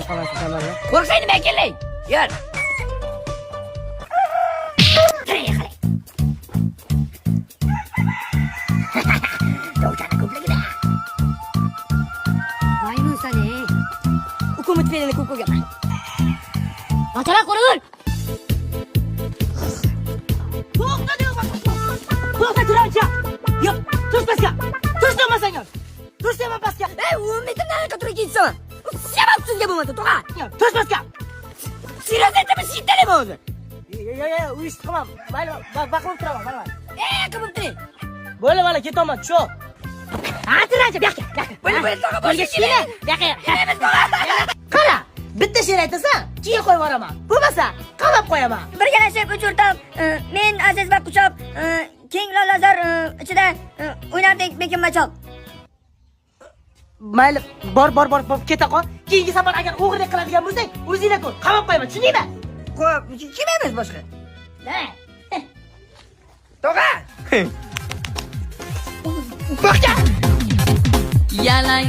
qolasiz hammaga. Qo'rqsang nima keling? Yur. Dovchani ko'pligida. Maymun sani. Hukumat felini ko'p ko'rganman. Ochara qo'rg'ul. To'xta deyman. To'xta turancha. Yo'q, tush pastga. Tush demasangiz. Tush dema pastga. Ey, 10 metrdan turib ketsin. Sebab sizga bo'lmasa, to'g'a. Tush pastga. Seriously, shittalib o'zi. Yo, u ish qilmam. Mayli, baqirib turaman, mana. Qilib turing. Bo'ldi, mana ketaman, shu. Turancha, bu yoqqa. Bo'ldi, to'g'a bo'lsa keling. Bu yoqqa. Kelamiz, to'g'a. Qara, bitta she'r aytasan, keyin qo'yib yuboraman. Bo'lmasa, qamab qo'yaman. Birgalashib uch o'rtoq, men Aziz va Quchoq, keng lolazor ichida o'ynardik bekinmachoq. Mayli, bor, keta qol. Keyingi safar agar o'g'irlik qiladigan bo'lsang, o'zinglar ko'r, qamab qo'yaman, tushundingmi? Qo'yib, kim emas boshqa? Da. To'g'a. Boqja. Yalang